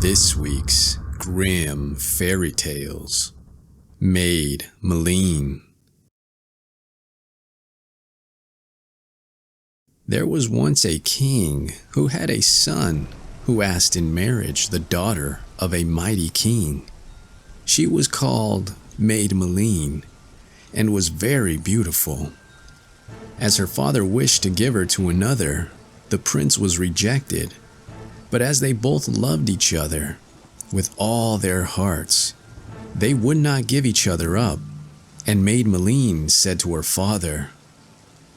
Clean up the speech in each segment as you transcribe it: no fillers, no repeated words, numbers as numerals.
This week's Grimm Fairy Tales, Maid Maleen. There was once a king who had a son who asked in marriage the daughter of a mighty king. She was called Maid Maleen and was very beautiful. As her father wished to give her to another, the prince was rejected. But as they both loved each other with all their hearts, they would not give each other up, and Maid Maleen said to her father,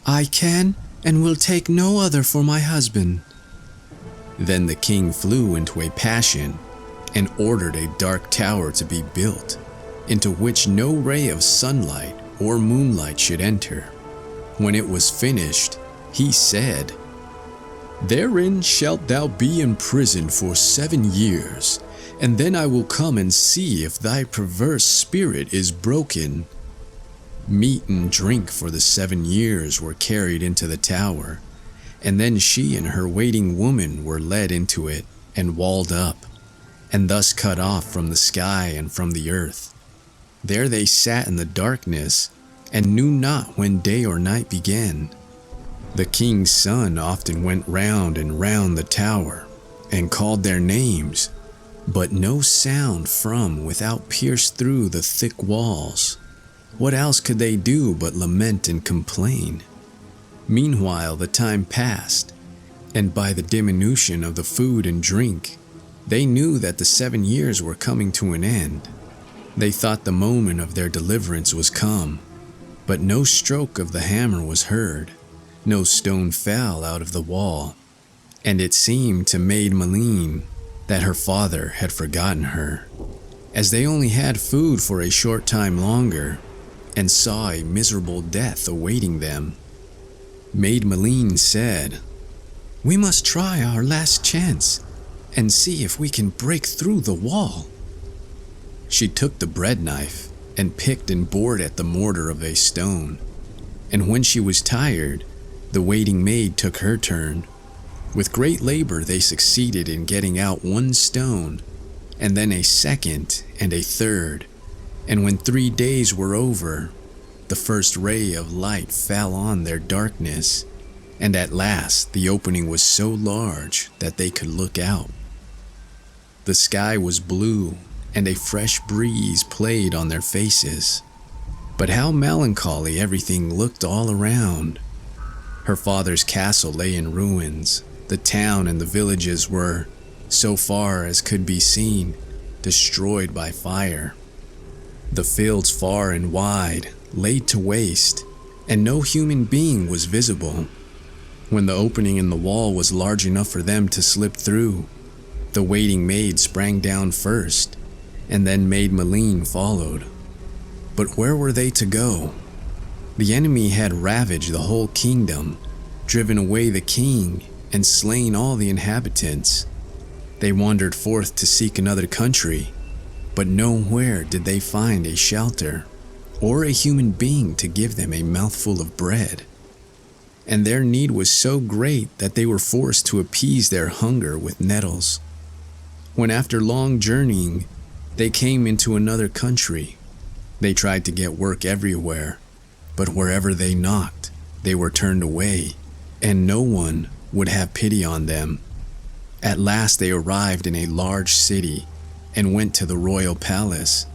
"I can and will take no other for my husband." Then the king flew into a passion and ordered a dark tower to be built, into which no ray of sunlight or moonlight should enter. When it was finished, he said, "Therein shalt thou be imprisoned for 7 years, and then I will come and see if thy perverse spirit is broken." Meat and drink for the 7 years were carried into the tower, and then she and her waiting woman were led into it and walled up, and thus cut off from the sky and from the earth. There they sat in the darkness, and knew not when day or night began. The king's son often went round and round the tower, and called their names, but no sound from without pierced through the thick walls. What else could they do but lament and complain? Meanwhile the time passed, and by the diminution of the food and drink, they knew that the 7 years were coming to an end. They thought the moment of their deliverance was come, but no stroke of the hammer was heard. No stone fell out of the wall, and it seemed to Maid Maleen that her father had forgotten her, as they only had food for a short time longer, and saw a miserable death awaiting them. Maid Maleen said, "We must try our last chance, and see if we can break through the wall." She took the bread knife, and picked and bored at the mortar of a stone, and when she was tired, the waiting maid took her turn. With great labor they succeeded in getting out 1 stone, and then a second and a third, and when 3 days were over, the first ray of light fell on their darkness, and at last the opening was so large that they could look out. The sky was blue, and a fresh breeze played on their faces. But how melancholy everything looked all around. Her father's castle lay in ruins. The town and the villages were, so far as could be seen, destroyed by fire. The fields far and wide, laid to waste, and no human being was visible. When the opening in the wall was large enough for them to slip through, the waiting maid sprang down first, and then Maid Maleen followed. But where were they to go? The enemy had ravaged the whole kingdom, driven away the king, and slain all the inhabitants. They wandered forth to seek another country, but nowhere did they find a shelter, or a human being to give them a mouthful of bread. And their need was so great that they were forced to appease their hunger with nettles. When after long journeying, they came into another country, they tried to get work everywhere, but wherever they knocked, they were turned away, and no one would have pity on them. At last they arrived in a large city, and went to the royal palace.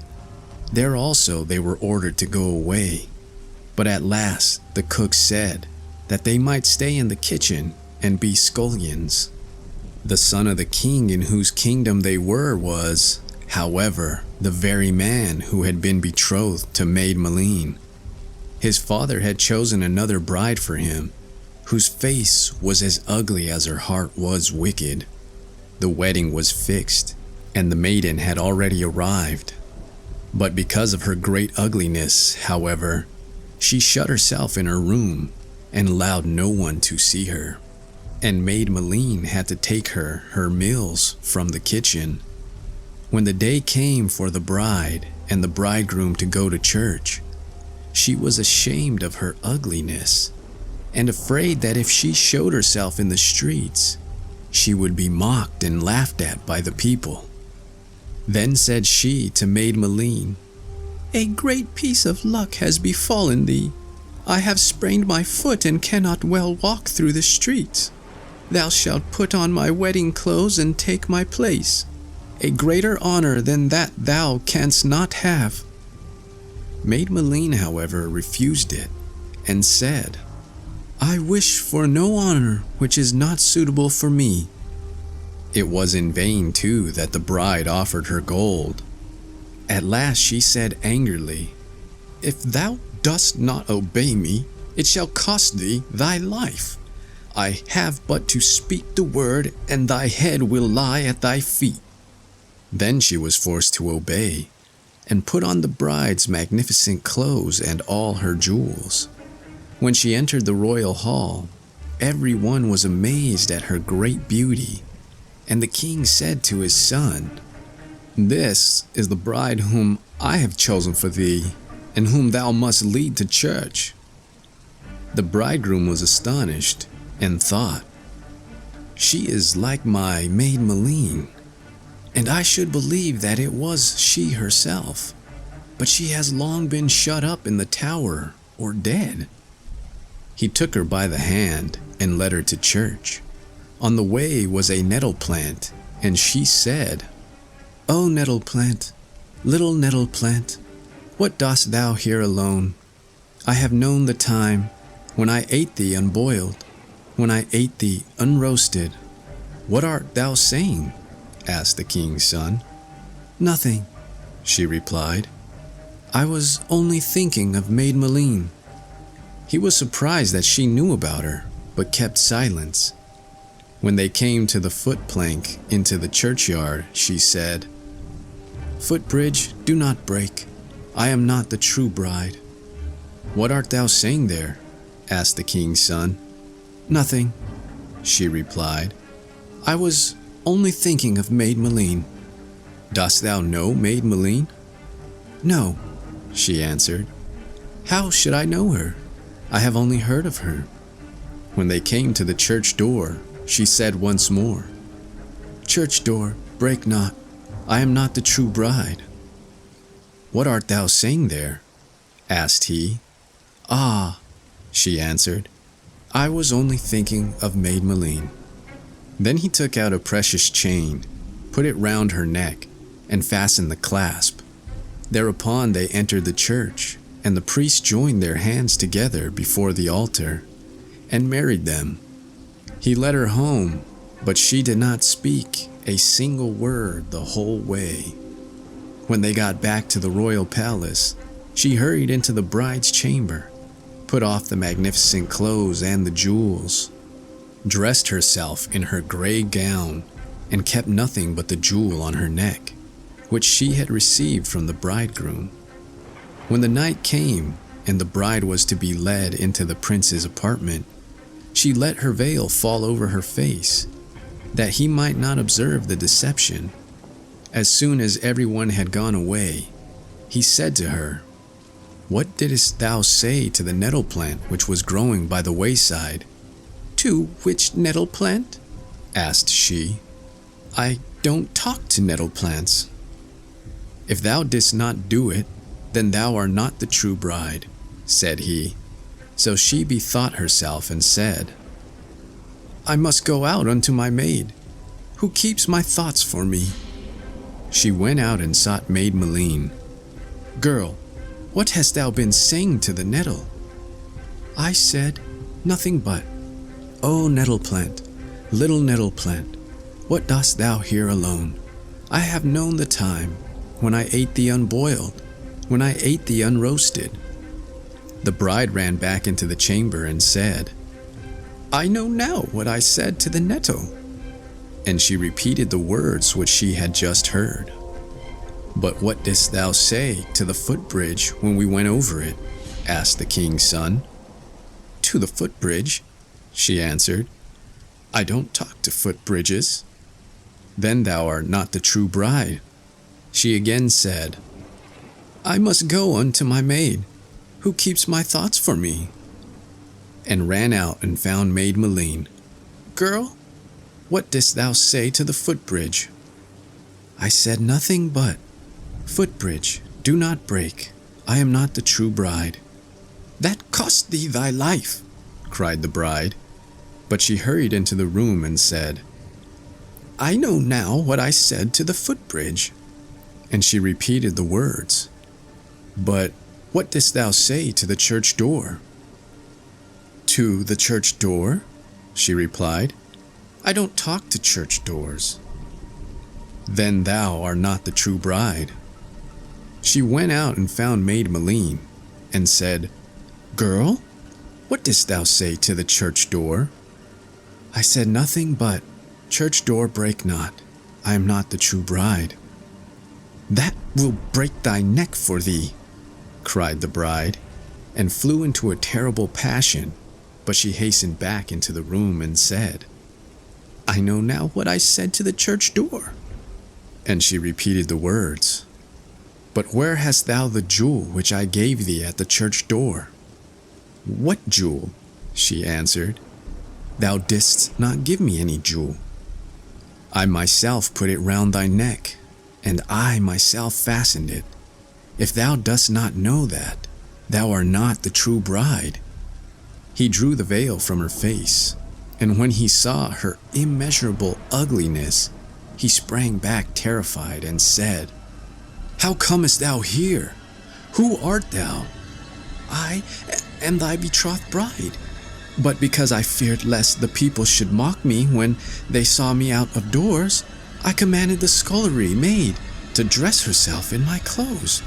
There also they were ordered to go away, but at last the cook said that they might stay in the kitchen and be scullions. The son of the king in whose kingdom they were was, however, the very man who had been betrothed to Maid Maleen. His father had chosen another bride for him, whose face was as ugly as her heart was wicked. The wedding was fixed, and the maiden had already arrived. But because of her great ugliness, however, she shut herself in her room and allowed no one to see her, and Maid Maleen had to take her meals from the kitchen. When the day came for the bride and the bridegroom to go to church, she was ashamed of her ugliness, and afraid that if she showed herself in the streets, she would be mocked and laughed at by the people. Then said she to Maid Maleen, "A great piece of luck has befallen thee. I have sprained my foot and cannot well walk through the streets. Thou shalt put on my wedding clothes and take my place. A greater honor than that thou canst not have." Maid Maleen, however, refused it, and said, "I wish for no honor which is not suitable for me." It was in vain, too, that the bride offered her gold. At last she said angrily, "If thou dost not obey me, it shall cost thee thy life. I have but to speak the word, and thy head will lie at thy feet." Then she was forced to obey, and put on the bride's magnificent clothes and all her jewels. When she entered the royal hall, everyone was amazed at her great beauty, and the king said to his son, "This is the bride whom I have chosen for thee, and whom thou must lead to church." The bridegroom was astonished, and thought, "She is like my Maid Maleen, and I should believe that it was she herself, but she has long been shut up in the tower or dead." He took her by the hand and led her to church. On the way was a nettle plant, and she said, "O nettle plant, little nettle plant, what dost thou here alone? I have known the time when I ate thee unboiled, when I ate thee unroasted." "What art thou saying?" asked the king's son. "Nothing," she replied. "I was only thinking of Maid Maleen." He was surprised that she knew about her, but kept silence. When they came to the footplank into the churchyard, she said, "Footbridge, do not break. I am not the true bride." "What art thou saying there?" asked the king's son. "Nothing," she replied. "I was only thinking of Maid Maleen." "Dost thou know Maid Maleen?" "No," she answered. "How should I know her? I have only heard of her." When they came to the church door, she said once more, "Church door, break not. I am not the true bride." "What art thou saying there?" asked he. "Ah," she answered, "I was only thinking of Maid Maleen." Then he took out a precious chain, put it round her neck, and fastened the clasp. Thereupon they entered the church, and the priest joined their hands together before the altar, and married them. He led her home, but she did not speak a single word the whole way. When they got back to the royal palace, she hurried into the bride's chamber, put off the magnificent clothes and the jewels, dressed herself in her gray gown, and kept nothing but the jewel on her neck, which she had received from the bridegroom. When the night came, and the bride was to be led into the prince's apartment, she let her veil fall over her face, that he might not observe the deception. As soon as everyone had gone away, he said to her, "What didst thou say to the nettle plant which was growing by the wayside?" "To which nettle plant?" asked she. "I don't talk to nettle plants." "If thou didst not do it, then thou art not the true bride," said he. So she bethought herself and said, "I must go out unto my maid, who keeps my thoughts for me." She went out and sought Maid Maleen. "Girl, what hast thou been saying to the nettle?" "I said nothing but, O nettle plant, little nettle plant, what dost thou here alone? I have known the time when I ate thee unboiled, when I ate thee unroasted." The bride ran back into the chamber and said, "I know now what I said to the nettle." And she repeated the words which she had just heard. "But what didst thou say to the footbridge when we went over it?" asked the king's son. "To the footbridge," she answered, "I don't talk to footbridges." "Then thou art not the true bride." She again said, "I must go unto my maid, who keeps my thoughts for me," and ran out and found Maid Maleen. "Girl, what didst thou say to the footbridge?" I said nothing but, 'Footbridge, do not break. I am not the true bride.' 'That cost thee thy life,' cried the bride. But she hurried into the room and said, 'I know now what I said to the footbridge.' And she repeated the words. 'But what didst thou say to the church door?' 'To the church door?' she replied. 'I don't talk to church doors.' 'Then thou art not the true bride.' She went out and found Maid Maleen, and said, 'Girl, what didst thou say to the church door?' 'I said nothing but, "Church door, break not. I am not the true bride." 'That will break thy neck for thee,' cried the bride, and flew into a terrible passion. But she hastened back into the room and said, 'I know now what I said to the church door.' And she repeated the words. 'But where hast thou the jewel which I gave thee at the church door?' 'What jewel?' she answered. 'Thou didst not give me any jewel. I myself put it round thy neck, and I myself fastened it. If thou dost not know that, thou art not the true bride.' He drew the veil from her face, and when he saw her immeasurable ugliness, he sprang back terrified and said, 'How comest thou here? Who art thou?' 'I am thy betrothed bride. But because I feared lest the people should mock me when they saw me out of doors, I commanded the scullery maid to dress herself in my clothes,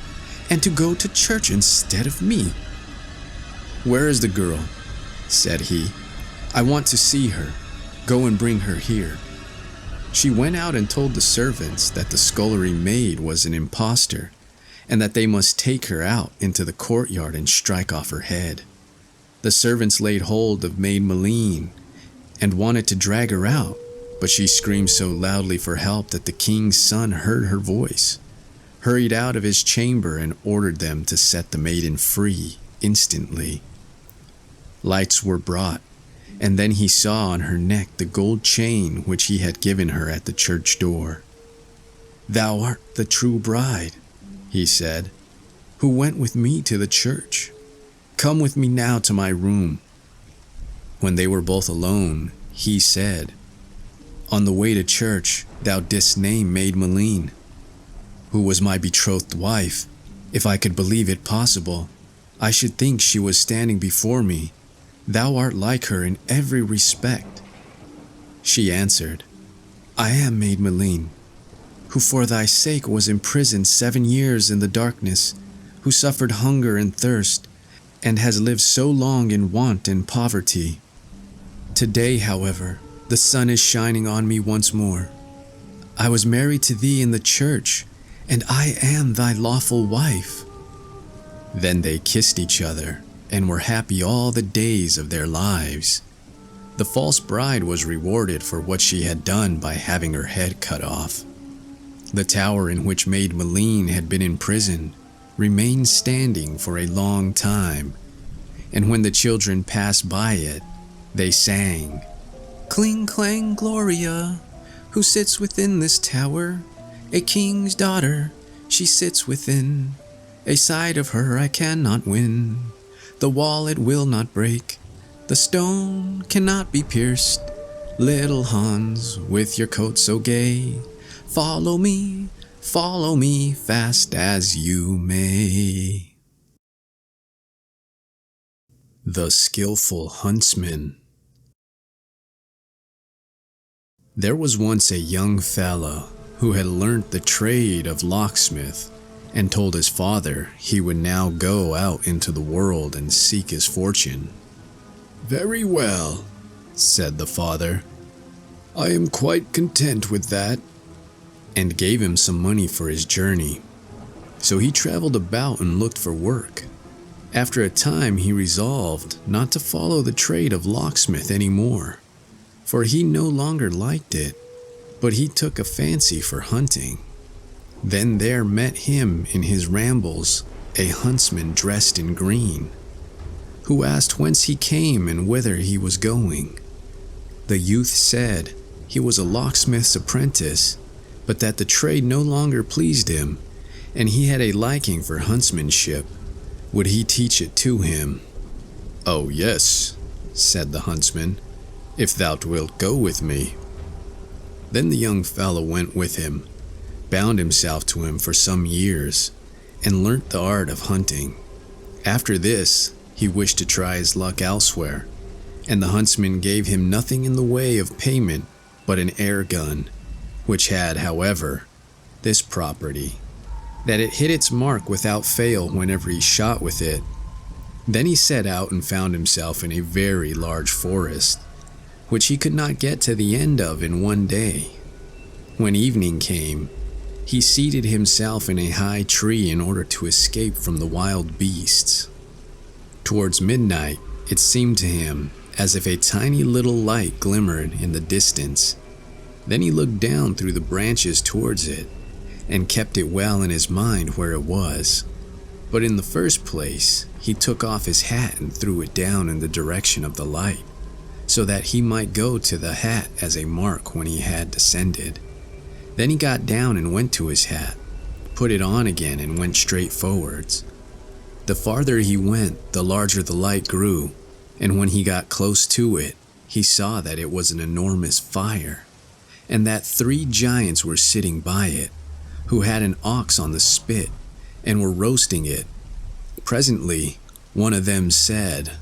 and to go to church instead of me.' 'Where is the girl?' said he. 'I want to see her. Go and bring her here.' She went out and told the servants that the scullery maid was an impostor, and that they must take her out into the courtyard and strike off her head. The servants laid hold of Maid Maleen and wanted to drag her out, but she screamed so loudly for help that the king's son heard her voice, hurried out of his chamber, and ordered them to set the maiden free instantly. Lights were brought, and then he saw on her neck the gold chain which he had given her at the church door. 'Thou art the true bride,' he said, 'who went with me to the church. Come with me now to my room.' When they were both alone, he said, 'On the way to church thou didst name Maid Maleen, who was my betrothed wife. If I could believe it possible, I should think she was standing before me. Thou art like her in every respect.' She answered, 'I am Maid Maleen, who for thy sake was imprisoned 7 years in the darkness, who suffered hunger and thirst, and has lived so long in want and poverty. Today, however, the sun is shining on me once more. I was married to thee in the church, and I am thy lawful wife.' Then they kissed each other and were happy all the days of their lives. The false bride was rewarded for what she had done by having her head cut off. The tower in which Maid Maleen had been imprisoned remained standing for a long time, and when the children passed by it, they sang, 'Cling clang Gloria, who sits within this tower, a king's daughter, she sits within. A sight of her I cannot win. The wall it will not break, the stone cannot be pierced. Little Hans, with your coat so gay, follow me, fast as you may.'" The Skillful Huntsman. There was once a young fellow who had learnt the trade of locksmith, and told his father he would now go out into the world and seek his fortune. "Very well," said the father, "I am quite content with that," and gave him some money for his journey. So he traveled about and looked for work. After a time he resolved not to follow the trade of locksmith any more, for he no longer liked it, but he took a fancy for hunting. Then there met him in his rambles a huntsman dressed in green, who asked whence he came and whither he was going. The youth said he was a locksmith's apprentice, but that the trade no longer pleased him, and he had a liking for huntsmanship. Would he teach it to him? "Oh yes," said the huntsman, "if thou wilt go with me." Then the young fellow went with him, bound himself to him for some years, and learnt the art of hunting. After this, he wished to try his luck elsewhere, and the huntsman gave him nothing in the way of payment but an air gun, which had, however, this property, that it hit its mark without fail whenever he shot with it. Then he set out and found himself in a very large forest, which he could not get to the end of in one day. When evening came, he seated himself in a high tree in order to escape from the wild beasts. Towards midnight, it seemed to him as if a tiny little light glimmered in the distance. Then he looked down through the branches towards it, and kept it well in his mind where it was. But in the first place, he took off his hat and threw it down in the direction of the light, so that he might go to the hat as a mark when he had descended. Then he got down and went to his hat, put it on again, and went straight forwards. The farther he went, the larger the light grew, and when he got close to it, he saw that it was an enormous fire, and that 3 giants were sitting by it, who had an ox on the spit, and were roasting it. Presently, one of them said,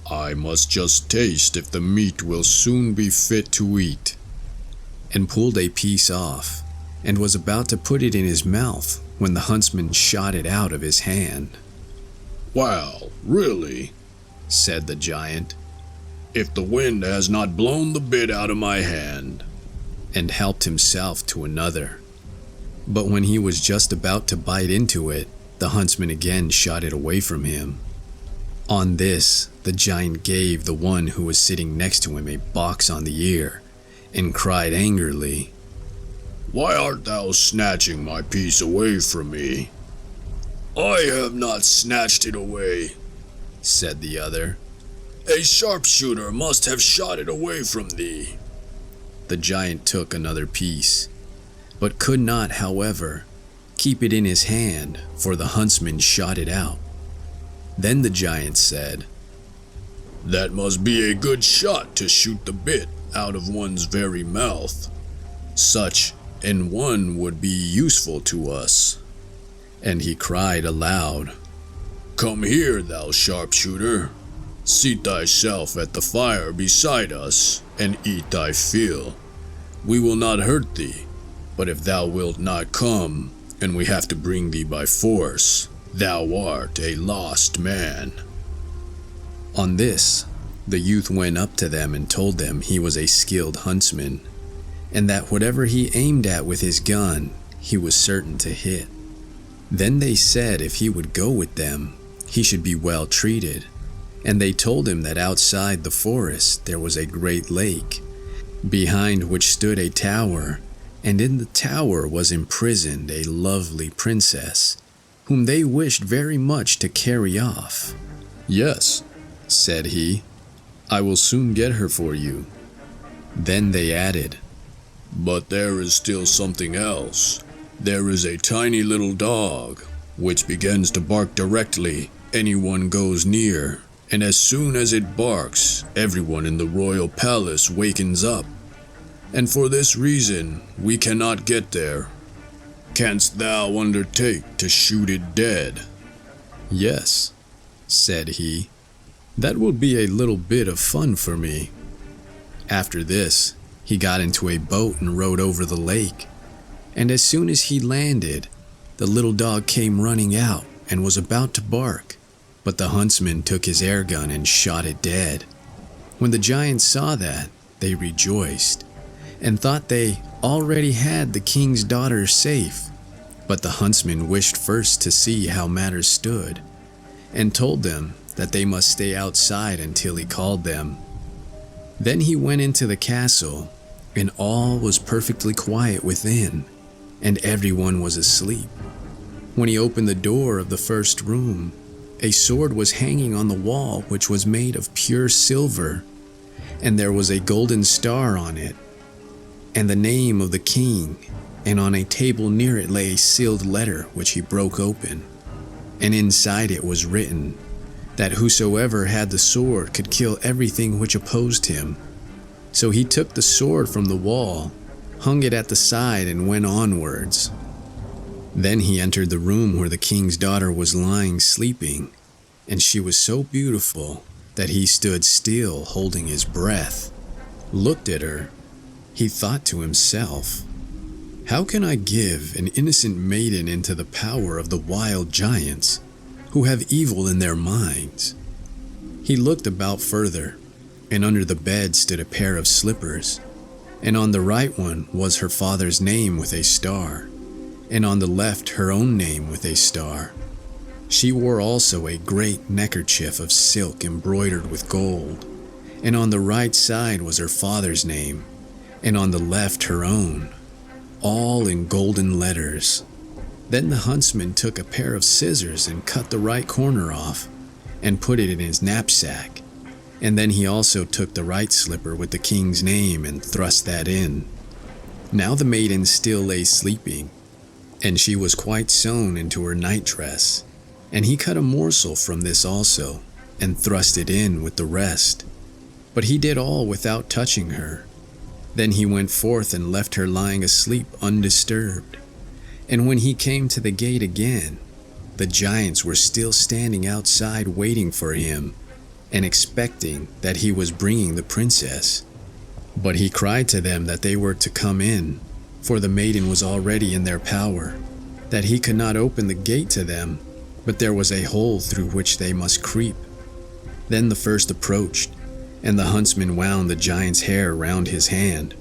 "I must just taste if the meat will soon be fit to eat," and pulled a piece off, and was about to put it in his mouth when the huntsman shot it out of his hand. "Well, really," said the giant, "if the wind has not blown the bit out of my hand," and helped himself to another. But when he was just about to bite into it, the huntsman again shot it away from him. On this, the giant gave the one who was sitting next to him a box on the ear, and cried angrily, "Why art thou snatching my piece away from me?" "I have not snatched it away," said the other. "A sharpshooter must have shot it away from thee." The giant took another piece, but could not, however, keep it in his hand, for the huntsman shot it out. Then the giant said, "That must be a good shot to shoot the bit out of one's very mouth. Such an one would be useful to us." And he cried aloud, "Come here, thou sharpshooter. Seat thyself at the fire beside us, and eat thy fill. We will not hurt thee, but if thou wilt not come, and we have to bring thee by force, thou art a lost man." On this, the youth went up to them and told them he was a skilled huntsman, and that whatever he aimed at with his gun, he was certain to hit. Then they said if he would go with them, he should be well treated, and they told him that outside the forest there was a great lake, behind which stood a tower, and in the tower was imprisoned a lovely princess, whom they wished very much to carry off. "Yes," said he, "I will soon get her for you." Then they added, "But there is still something else. There is a tiny little dog, which begins to bark directly anyone goes near, and as soon as it barks, everyone in the royal palace wakens up. And for this reason, we cannot get there. Canst thou undertake to shoot it dead?" "Yes," said he, "that will be a little bit of fun for me." After this, he got into a boat and rowed over the lake, and as soon as he landed, the little dog came running out and was about to bark, but the huntsman took his air gun and shot it dead. When the giants saw that, they rejoiced, and thought they already had the king's daughter safe. But the huntsman wished first to see how matters stood, and told them that they must stay outside until he called them. Then he went into the castle, and all was perfectly quiet within, and everyone was asleep. When he opened the door of the first room, a sword was hanging on the wall, which was made of pure silver, and there was a golden star on it, and the name of the king, and on a table near it lay a sealed letter which he broke open. And inside it was written that whosoever had the sword could kill everything which opposed him. So he took the sword from the wall, hung it at the side, and went onwards. Then he entered the room where the king's daughter was lying sleeping, and she was so beautiful that he stood still, holding his breath, looked at her. He thought to himself, "How can I give an innocent maiden into the power of the wild giants, who have evil in their minds?" He looked about further, and under the bed stood a pair of slippers, and on the right one was her father's name with a star, and on the left her own name with a star. She wore also a great neckerchief of silk embroidered with gold, and on the right side was her father's name, and on the left her own, all in golden letters. Then the huntsman took a pair of scissors and cut the right corner off, and put it in his knapsack, and then he also took the right slipper with the king's name and thrust that in. Now the maiden still lay sleeping, and she was quite sewn into her nightdress, and he cut a morsel from this also, and thrust it in with the rest. But he did all without touching her. Then he went forth and left her lying asleep undisturbed. And when he came to the gate again, the giants were still standing outside waiting for him, and expecting that he was bringing the princess. But he cried to them that they were to come in, for the maiden was already in their power, that he could not open the gate to them, but there was a hole through which they must creep. Then the first approached, and the huntsman wound the giant's hair round his hand,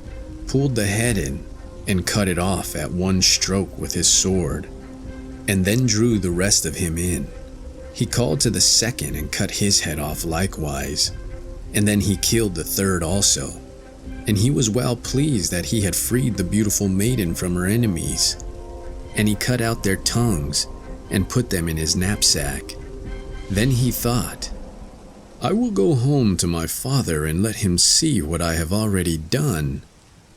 pulled the head in, and cut it off at one stroke with his sword, and then drew the rest of him in. He called to the second and cut his head off likewise, and then he killed the third also. And he was well pleased that he had freed the beautiful maiden from her enemies. And he cut out their tongues and put them in his knapsack. Then he thought, "I will go home to my father and let him see what I have already done,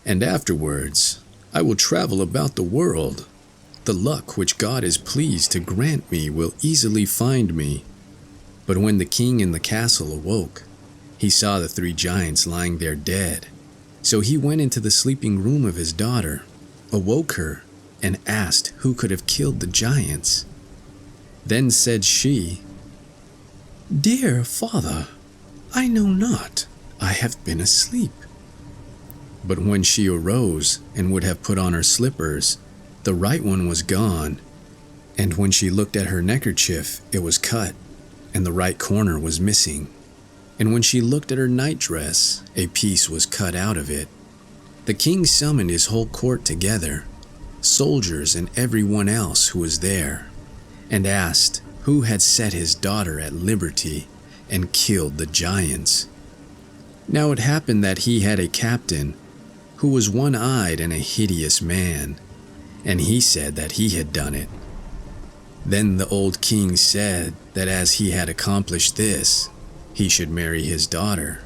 and afterwards I will travel about the world. The luck which God is pleased to grant me will easily find me." But when the king in the castle awoke, he saw the three giants lying there dead. So he went into the sleeping room of his daughter, awoke her, and asked who could have killed the giants. Then said she, "Dear father, I know not. I have been asleep." But when she arose and would have put on her slippers, the right one was gone, and when she looked at her neckerchief, it was cut, and the right corner was missing. And when she looked at her nightdress, a piece was cut out of it. The king summoned his whole court together, soldiers and everyone else who was there, and asked who had set his daughter at liberty and killed the giants. Now it happened that he had a captain who was one-eyed and a hideous man, and he said that he had done it. Then the old king said that as he had accomplished this, he should marry his daughter.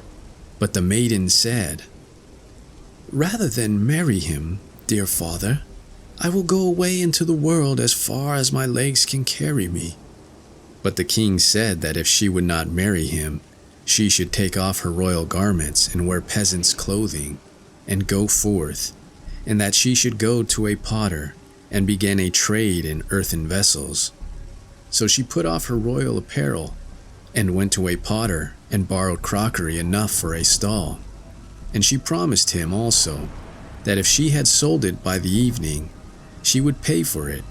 But the maiden said, "Rather than marry him, dear father, I will go away into the world as far as my legs can carry me." But the king said that if she would not marry him, she should take off her royal garments and wear peasant's clothing, and go forth, and that she should go to a potter and begin a trade in earthen vessels. So she put off her royal apparel, and went to a potter and borrowed crockery enough for a stall. And she promised him also that if she had sold it by the evening, she would pay for it.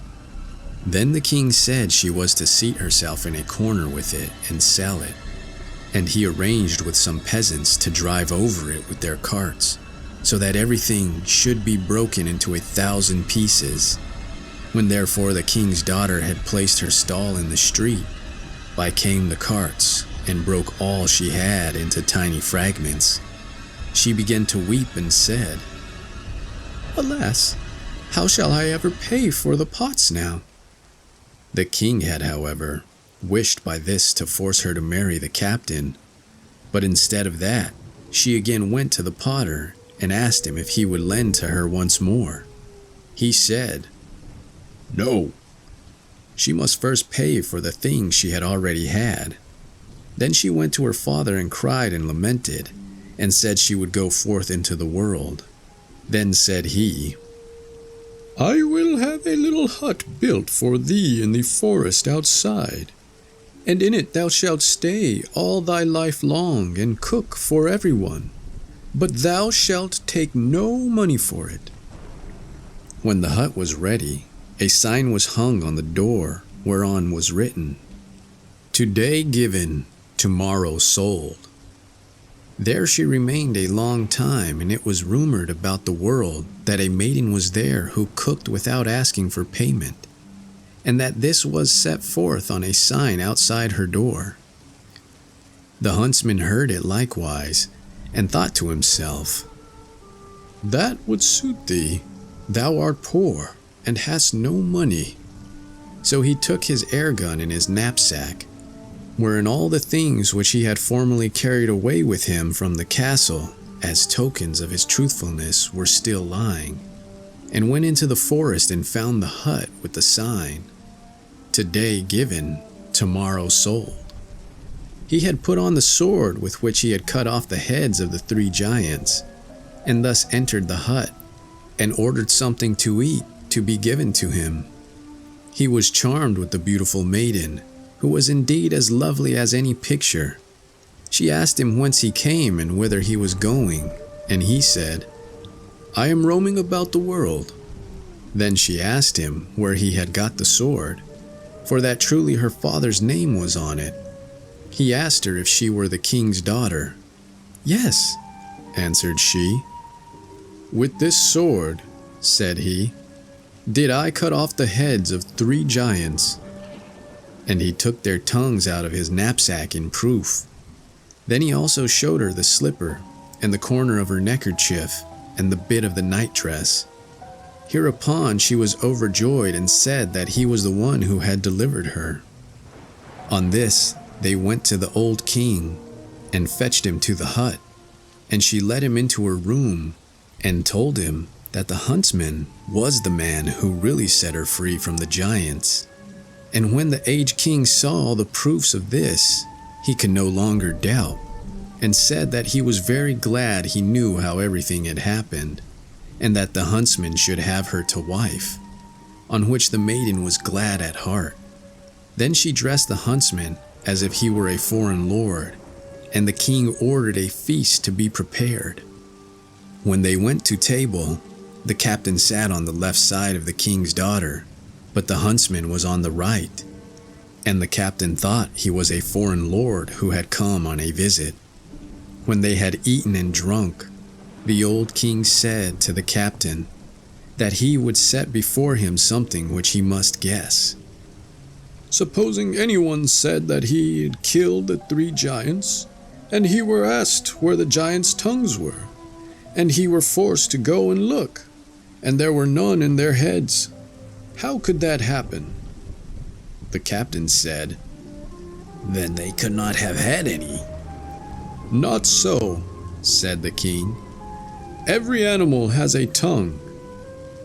Then the king said she was to seat herself in a corner with it and sell it. And he arranged with some peasants to drive over it with their carts, so that everything should be broken into 1,000 pieces. When therefore the king's daughter had placed her stall in the street, by came the carts, and broke all she had into tiny fragments. She began to weep and said, "Alas, how shall I ever pay for the pots now?" The king had, however, wished by this to force her to marry the captain, but instead of that, she again went to the potter and asked him if he would lend to her once more. he said, "No." She must first pay for the things she had already had. Then she went to her father and cried and lamented, and said she would go forth into the world. Then said he, "I will have a little hut built for thee in the forest outside, and in it thou shalt stay all thy life long and cook for everyone, but thou shalt take no money for it." When the hut was ready, a sign was hung on the door whereon was written, "Today given, tomorrow sold." There she remained a long time, and it was rumored about the world that a maiden was there who cooked without asking for payment, and that this was set forth on a sign outside her door. The huntsman heard it likewise, and thought to himself, "That would suit thee. Thou art poor, and hast no money." So he took his air gun in his knapsack, wherein all the things which he had formerly carried away with him from the castle as tokens of his truthfulness were still lying, and went into the forest and found the hut with the sign, "Today given, tomorrow sold." He had put on the sword with which he had cut off the heads of the 3 giants, and thus entered the hut, and ordered something to eat to be given to him. He was charmed with the beautiful maiden, who was indeed as lovely as any picture. She asked him whence he came and whither he was going, and he said, "I am roaming about the world." Then she asked him where he had got the sword, for that truly her father's name was on it. He asked her if she were the king's daughter. "Yes," answered she. "With this sword," said he, "did I cut off the heads of 3 giants." And he took their tongues out of his knapsack in proof. Then he also showed her the slipper, and the corner of her neckerchief, and the bit of the nightdress. Hereupon she was overjoyed, and said that he was the one who had delivered her. On this they went to the old king, and fetched him to the hut, and she led him into her room, and told him that the huntsman was the man who really set her free from the giants. And when the aged king saw the proofs of this, he could no longer doubt, and said that he was very glad he knew how everything had happened, and that the huntsman should have her to wife, on which the maiden was glad at heart. Then she dressed the huntsman as if he were a foreign lord, and the king ordered a feast to be prepared. When they went to table, the captain sat on the left side of the king's daughter, but the huntsman was on the right, and the captain thought he was a foreign lord who had come on a visit. When they had eaten and drunk, the old king said to the captain that he would set before him something which he must guess. "Supposing anyone said that he had killed the 3 giants, and he were asked where the giants' tongues were, and he were forced to go and look, and there were none in their heads, how could that happen?" The captain said, "Then they could not have had any." "Not so," said the king. "Every animal has a tongue."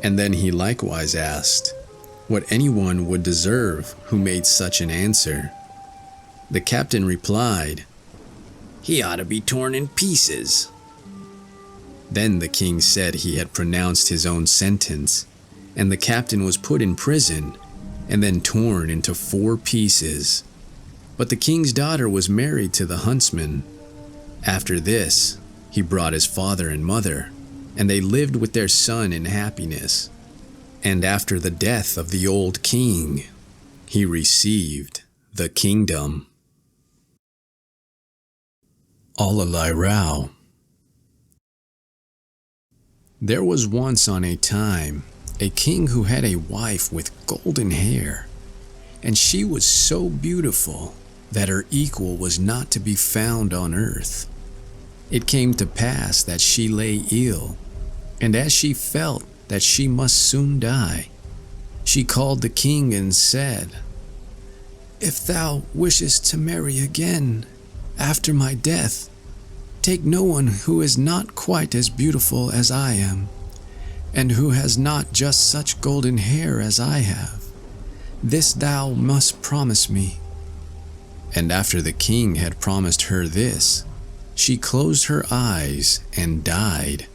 And then he likewise asked what anyone would deserve who made such an answer. The captain replied, "He ought to be torn in pieces." Then the king said he had pronounced his own sentence, and the captain was put in prison, and then torn into 4 pieces. But the king's daughter was married to the huntsman. After this, he brought his father and mother, and they lived with their son in happiness. And after the death of the old king, he received the kingdom. Allerleirauh. There was once on a time a king who had a wife with golden hair, and she was so beautiful that her equal was not to be found on earth. It came to pass that she lay ill, and as she felt that she must soon die, she called the king and said, "If thou wishest to marry again after my death, take no one who is not quite as beautiful as I am, and who has not just such golden hair as I have. This thou must promise me." And after the king had promised her this, she closed her eyes and died.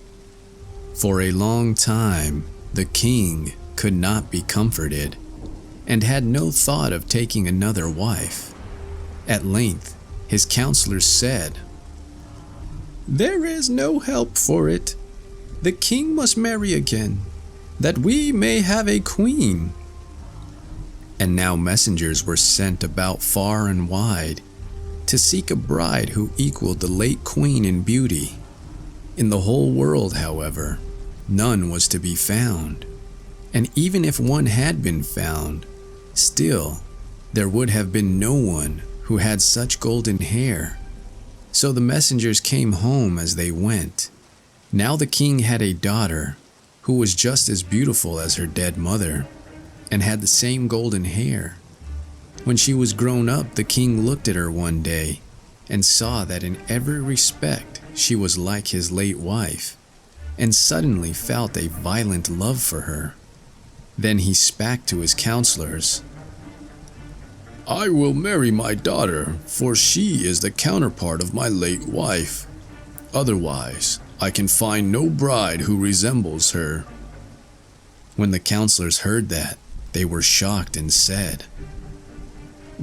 For a long time, the king could not be comforted, and had no thought of taking another wife. At length, his counselors said, "There is no help for it. The king must marry again, that we may have a queen." And now messengers were sent about far and wide to seek a bride who equaled the late queen in beauty. In the whole world, however, none was to be found, and even if one had been found, still there would have been no one who had such golden hair. So the messengers came home as they went. Now the king had a daughter who was just as beautiful as her dead mother, and had the same golden hair. When she was grown up, the king looked at her one day and saw that in every respect she was like his late wife, and suddenly felt a violent love for her. Then he spake to his counselors, "I will marry my daughter, for she is the counterpart of my late wife. Otherwise, I can find no bride who resembles her." When the counselors heard that, they were shocked and said,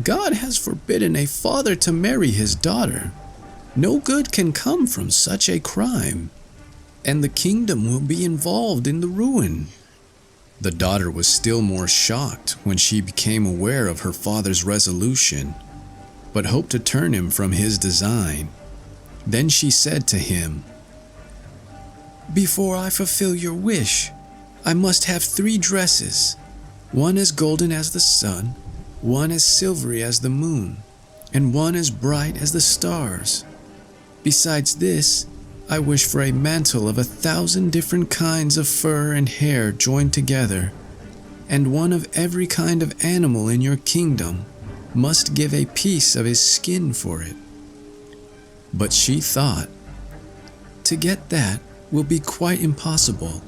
"God has forbidden a father to marry his daughter. No good can come from such a crime, and the kingdom will be involved in the ruin." The daughter was still more shocked when she became aware of her father's resolution, but hoped to turn him from his design. Then she said to him, "Before I fulfill your wish, I must have 3 dresses, one as golden as the sun, one as silvery as the moon, and one as bright as the stars. Besides this, I wish for a mantle of 1,000 different kinds of fur and hair joined together, and one of every kind of animal in your kingdom must give a piece of his skin for it." But she thought, "To get that will be quite impossible,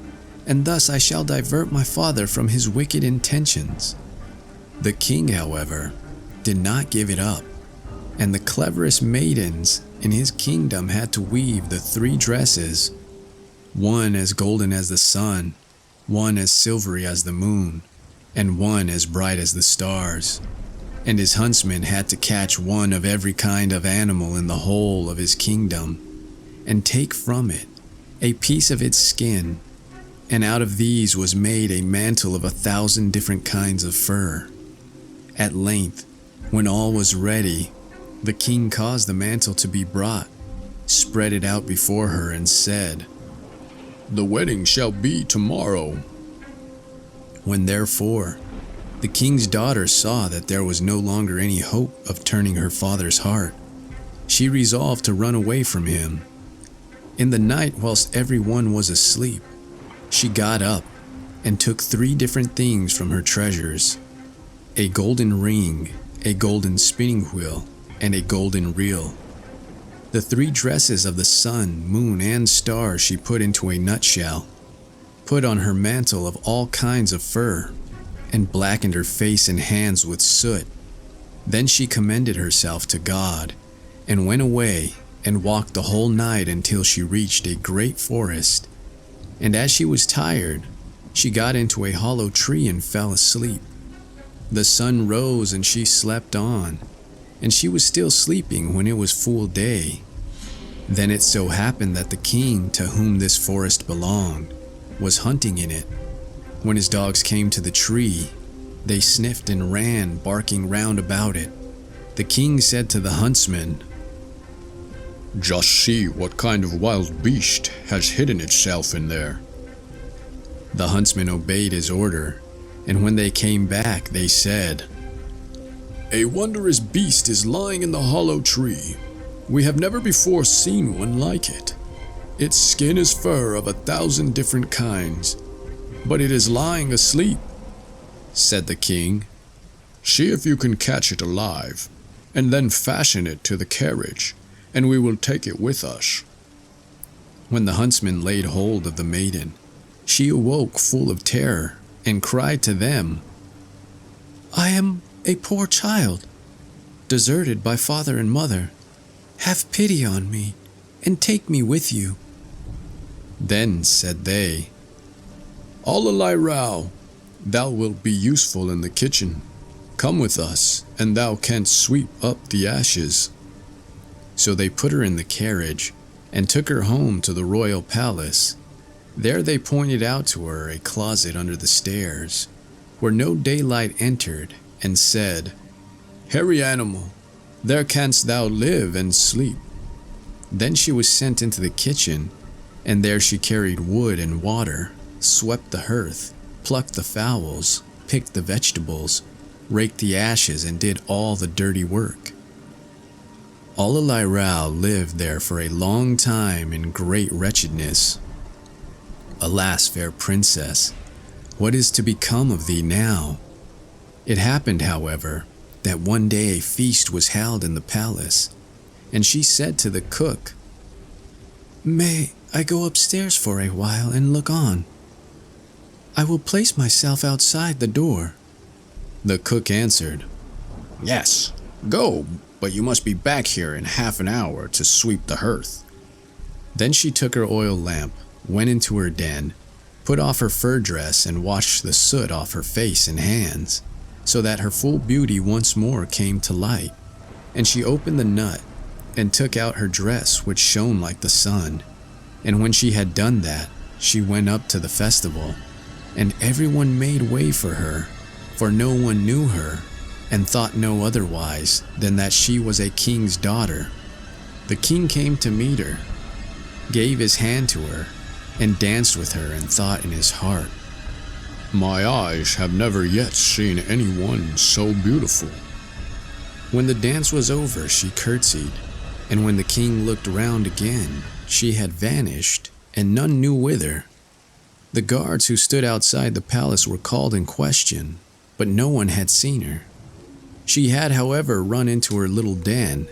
and thus I shall divert my father from his wicked intentions." The king, however, did not give it up, and the cleverest maidens in his kingdom had to weave the 3 dresses, one as golden as the sun, one as silvery as the moon, and one as bright as the stars. And his huntsman had to catch one of every kind of animal in the whole of his kingdom, and take from it a piece of its skin, and out of these was made a mantle of 1,000 different kinds of fur. At length, when all was ready, the king caused the mantle to be brought, spread it out before her, and said, "The wedding shall be tomorrow." When therefore the king's daughter saw that there was no longer any hope of turning her father's heart, she resolved to run away from him. In the night, whilst everyone was asleep, she got up and took 3 different things from her treasures: a golden ring, a golden spinning wheel, and a golden reel. The 3 dresses of the sun, moon, and stars she put into a nutshell, put on her mantle of all kinds of fur, and blackened her face and hands with soot. Then she commended herself to God, and went away and walked the whole night until she reached a great forest. And as she was tired, she got into a hollow tree and fell asleep. The sun rose and she slept on, and she was still sleeping when it was full day. Then it so happened that the king, to whom this forest belonged, was hunting in it. When his dogs came to the tree, they sniffed and ran, barking round about it. The king said to the huntsman, "Just see what kind of wild beast has hidden itself in there." The huntsman obeyed his order, and when they came back, they said, "A wondrous beast is lying in the hollow tree. We have never before seen one like it. Its skin is fur of 1,000 different kinds, but it is lying asleep." Said the king, "See if you can catch it alive, and then fasten it to the carriage, and we will take it with us." When the huntsman laid hold of the maiden, She awoke full of terror and cried to them, "I am a poor child, deserted by father and mother. Have pity on me and take me with you." Then said they, "Allerleirauh, thou wilt be useful in the kitchen. Come with us, and thou canst sweep up the ashes." So they put her in the carriage and took her home to the royal palace. There they pointed out to her a closet under the stairs, where no daylight entered, and said, "Hairy animal, there canst thou live and sleep." Then she was sent into the kitchen, and there she carried wood and water, swept the hearth, plucked the fowls, picked the vegetables, raked the ashes, and did all the dirty work. Allerleirauh lived there for a long time in great wretchedness. "Alas, fair princess, what is to become of thee now?" It happened, however, that one day a feast was held in the palace, and she said to the cook, "May I go upstairs for a while and look on? I will place myself outside the door." The cook answered, "Yes, go, but you must be back here in half an hour to sweep the hearth." Then she took her oil lamp, went into her den, put off her fur dress, and washed the soot off her face and hands, so that her full beauty once more came to light. And she opened the nut, and took out her dress, which shone like the sun. And when she had done that, she went up to the festival, and everyone made way for her, for no one knew her, and thought no otherwise than that she was a king's daughter. The king came to meet her, gave his hand to her, and danced with her, and thought in his heart, "My eyes have never yet seen anyone so beautiful." When the dance was over, she curtsied, and when the king looked round again, she had vanished, and none knew whither. The guards who stood outside the palace were called in question, but no one had seen her. She had, however, run into her little den,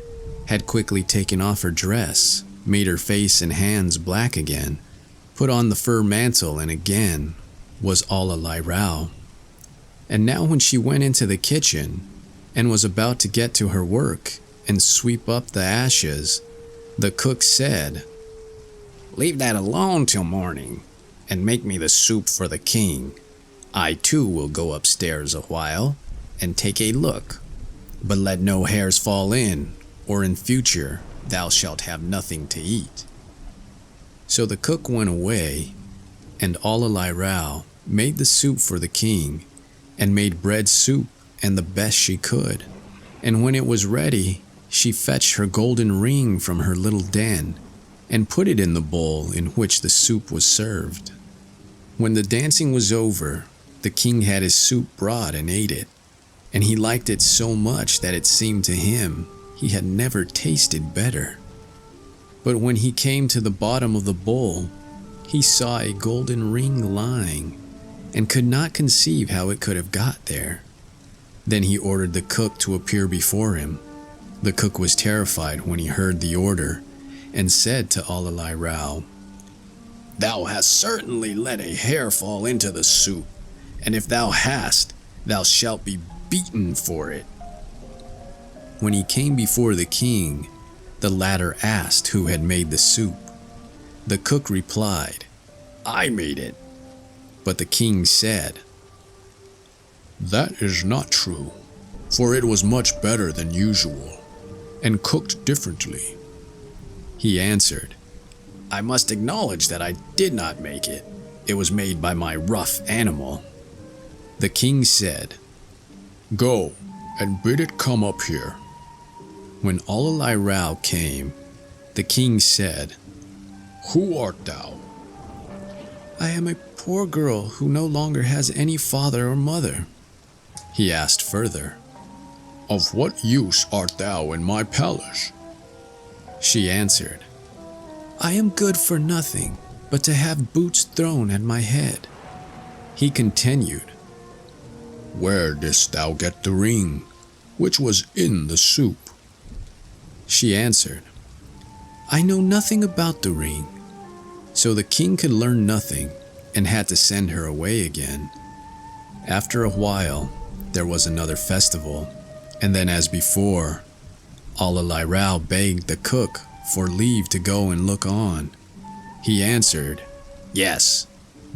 had quickly taken off her dress, made her face and hands black again, put on the fur mantle, and again was Allerleirauh. And now when she went into the kitchen, and was about to get to her work and sweep up the ashes, the cook said, "Leave that alone till morning, and make me the soup for the king. I too will go upstairs a while, and take a look, but let no hairs fall in, or in future thou shalt have nothing to eat." So the cook went away, and Allerleirauh made the soup for the king, and made bread soup and the best she could. And when it was ready, she fetched her golden ring from her little den, and put it in the bowl in which the soup was served. When the dancing was over, the king had his soup brought and ate it, and he liked it so much that it seemed to him he had never tasted better. But when he came to the bottom of the bowl, he saw a golden ring lying, and could not conceive how it could have got there. Then he ordered the cook to appear before him. The cook was terrified when he heard the order, and said to Allerleirauh, "Thou hast certainly let a hair fall into the soup, and if thou hast, thou shalt be beaten for it." When he came before the king, the latter asked who had made the soup. The cook replied, "I made it." But the king said, "That is not true, for it was much better than usual, and cooked differently." He answered, "I must acknowledge that I did not make it. It was made by my rough animal." The king said, "Go, and bid it come up here." When Allerleirauh came, the king said, "Who art thou?" "I am a poor girl who no longer has any father or mother." He asked further, "Of what use art thou in my palace?" She answered, "I am good for nothing but to have boots thrown at my head." He continued, "Where didst thou get the ring, which was in the soup?" She answered, "I know nothing about the ring." So the king could learn nothing, and had to send her away again. After a while, there was another festival, and then as before, Allerleirauh begged the cook for leave to go and look on. He answered, "Yes,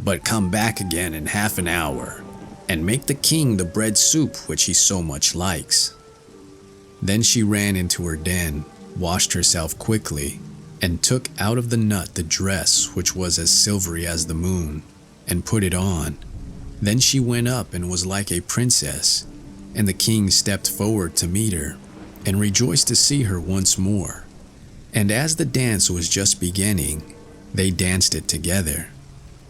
but come back again in half an hour, and make the king the bread soup which he so much likes." Then she ran into her den, washed herself quickly, and took out of the nut the dress which was as silvery as the moon, and put it on. Then she went up and was like a princess, and the king stepped forward to meet her, and rejoiced to see her once more. And as the dance was just beginning, they danced it together.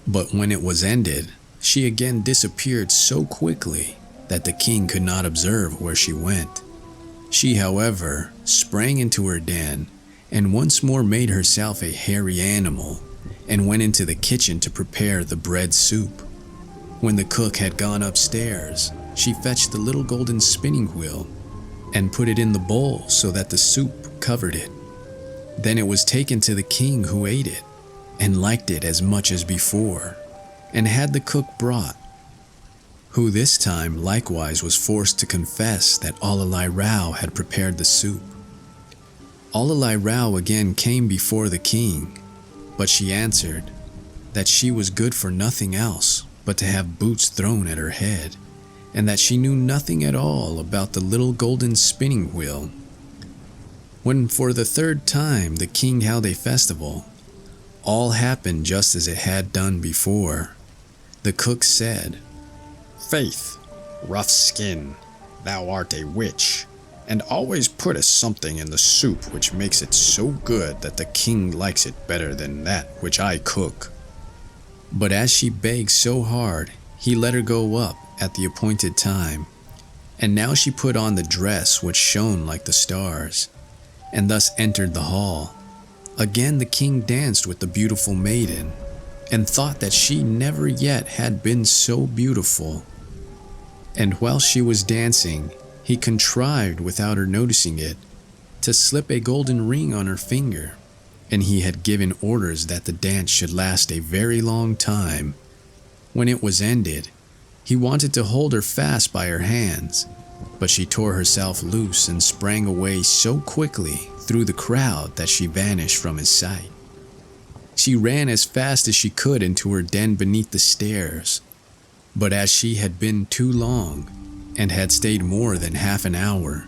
But when it was ended, she again disappeared so quickly that the king could not observe where she went. She, however, sprang into her den, and once more made herself a hairy animal, and went into the kitchen to prepare the bread soup. When the cook had gone upstairs, she fetched the little golden spinning wheel, and put it in the bowl so that the soup covered it. Then it was taken to the king, who ate it, and liked it as much as before, and had the cook brought, who this time likewise was forced to confess that Allerleirauh had prepared the soup. Allerleirauh again came before the king, but she answered that she was good for nothing else but to have boots thrown at her head, and that she knew nothing at all about the little golden spinning wheel. When for the third time the king held a festival, all happened just as it had done before. The cook said, "Faith, rough skin, thou art a witch, and always puttest something in the soup which makes it so good that the king likes it better than that which I cook." But as she begged so hard, he let her go up at the appointed time, and now she put on the dress which shone like the stars, and thus entered the hall. Again the king danced with the beautiful maiden, and thought that she never yet had been so beautiful. And while she was dancing, he contrived, without her noticing it, to slip a golden ring on her finger, and he had given orders that the dance should last a very long time. When it was ended, he wanted to hold her fast by her hands, but she tore herself loose and sprang away so quickly through the crowd that she vanished from his sight. She ran as fast as she could into her den beneath the stairs, but as she had been too long, and had stayed more than half an hour,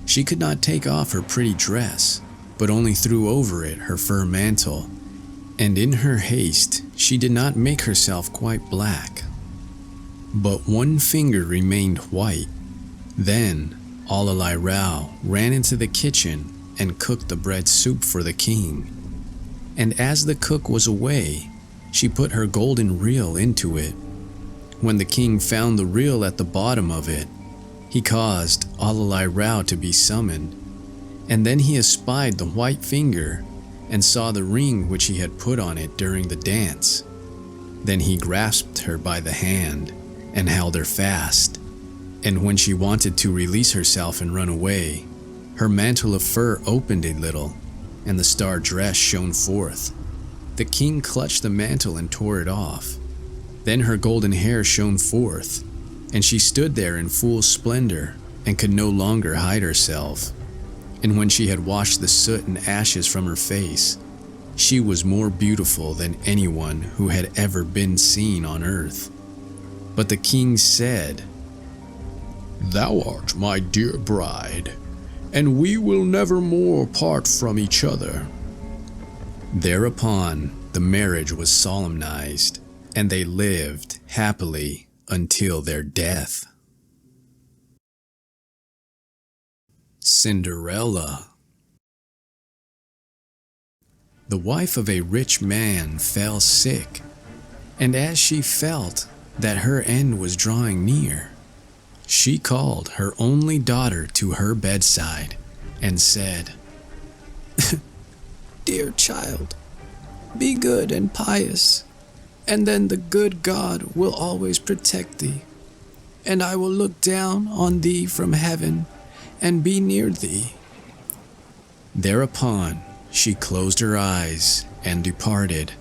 she could not take off her pretty dress, but only threw over it her fur mantle, and in her haste she did not make herself quite black, but one finger remained white. Then Allerleirauh ran into the kitchen and cooked the bread soup for the king. And as the cook was away, she put her golden reel into it. When the king found the reel at the bottom of it, he caused Allerleirauh to be summoned, and then he espied the white finger and saw the ring which he had put on it during the dance. Then he grasped her by the hand and held her fast, and when she wanted to release herself and run away, her mantle of fur opened a little, and the star dress shone forth. The king clutched the mantle and tore it off. Then her golden hair shone forth, and she stood there in full splendor and could no longer hide herself. And when she had washed the soot and ashes from her face, she was more beautiful than anyone who had ever been seen on earth. But the king said, "Thou art my dear bride, and we will never more part from each other." Thereupon the marriage was solemnized, and they lived happily until their death. Cinderella. The wife of a rich man fell sick, and as she felt that her end was drawing near, she called her only daughter to her bedside and said, "Dear child, be good and pious, and then the good God will always protect thee, and I will look down on thee from heaven and be near thee." Thereupon she closed her eyes and departed.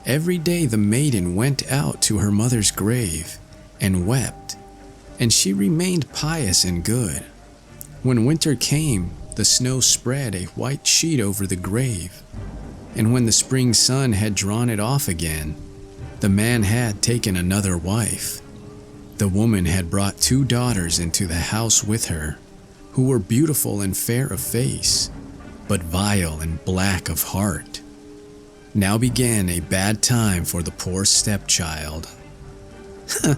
Every day the maiden went out to her mother's grave and wept, and she remained pious and good. When winter came, the snow spread a white sheet over the grave, and when the spring sun had drawn it off again, the man had taken another wife. The woman had brought 2 daughters into the house with her, who were beautiful and fair of face, but vile and black of heart. Now began a bad time for the poor stepchild. "Huh,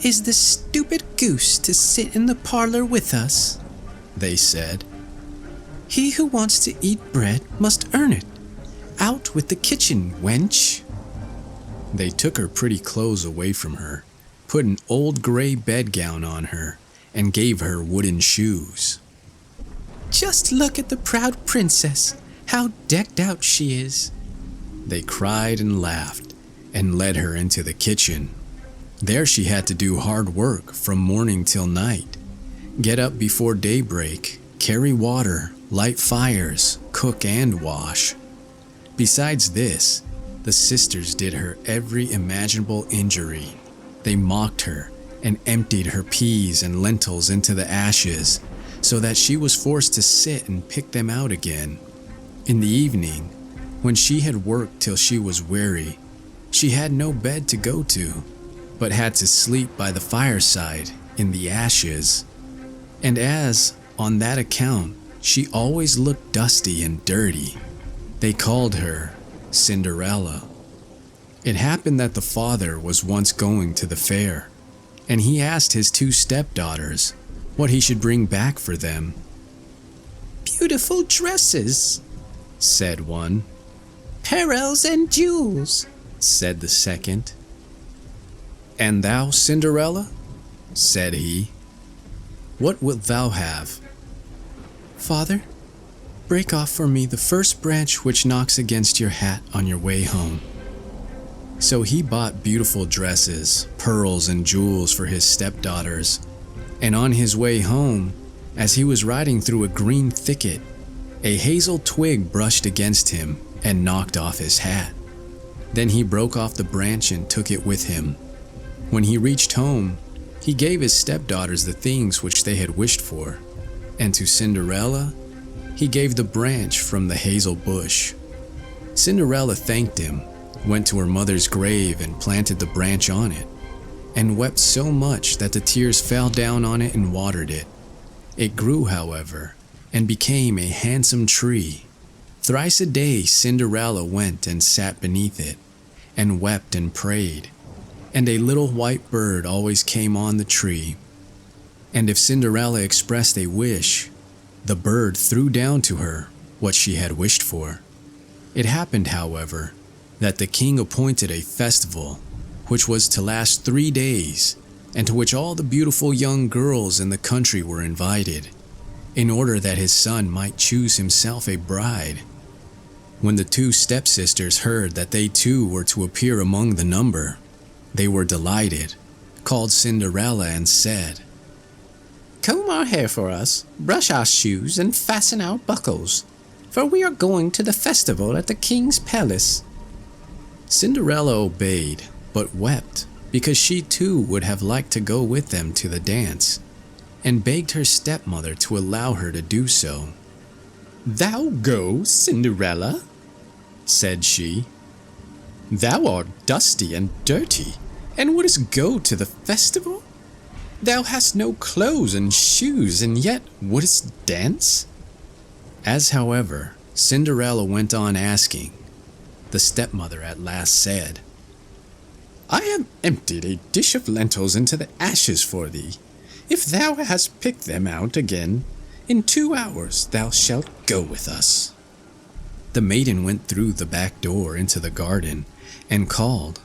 is the stupid goose to sit in the parlor with us?" they said. "He who wants to eat bread must earn it. Out with the kitchen, wench." They took her pretty clothes away from her, put an old gray bedgown on her, and gave her wooden shoes. "Just look at the proud princess, how decked out she is." They cried and laughed, and led her into the kitchen. There she had to do hard work from morning till night. Get up before daybreak, carry water, light fires, cook and wash. Besides this, the sisters did her every imaginable injury. They mocked her and emptied her peas and lentils into the ashes, so that she was forced to sit and pick them out again. In the evening, when she had worked till she was weary, she had no bed to go to, but had to sleep by the fireside in the ashes. And as, on that account, she always looked dusty and dirty, they called her Cinderella. It happened that the father was once going to the fair, and he asked his 2 stepdaughters what he should bring back for them. "Beautiful dresses," said one. "Pearls and jewels," said the second. "And thou, Cinderella," said he, "what wilt thou have?" "Father, break off for me the first branch which knocks against your hat on your way home." So he bought beautiful dresses, pearls, and jewels for his stepdaughters, and on his way home, as he was riding through a green thicket, a hazel twig brushed against him and knocked off his hat. Then he broke off the branch and took it with him. When he reached home, he gave his stepdaughters the things which they had wished for, and to Cinderella, he gave the branch from the hazel bush. Cinderella thanked him, went to her mother's grave and planted the branch on it, and wept so much that the tears fell down on it and watered it. It grew, however, and became a handsome tree. Thrice a day Cinderella went and sat beneath it, and wept and prayed, and a little white bird always came on the tree. And if Cinderella expressed a wish, the bird threw down to her what she had wished for. It happened, however, that the king appointed a festival, which was to last 3 days, and to which all the beautiful young girls in the country were invited, in order that his son might choose himself a bride. When the 2 stepsisters heard that they too were to appear among the number, they were delighted, called Cinderella and said, "Comb our hair for us, brush our shoes, and fasten our buckles, for we are going to the festival at the king's palace." Cinderella obeyed, but wept, because she too would have liked to go with them to the dance, and begged her stepmother to allow her to do so. "Thou go, Cinderella?" said she. "Thou art dusty and dirty, and wouldst go to the festival? Thou hast no clothes and shoes, and yet wouldst dance?" As, however, Cinderella went on asking, the stepmother at last said, "I have emptied a dish of lentils into the ashes for thee. If thou hast picked them out again, in 2 hours thou shalt go with us." The maiden went through the back door into the garden and called,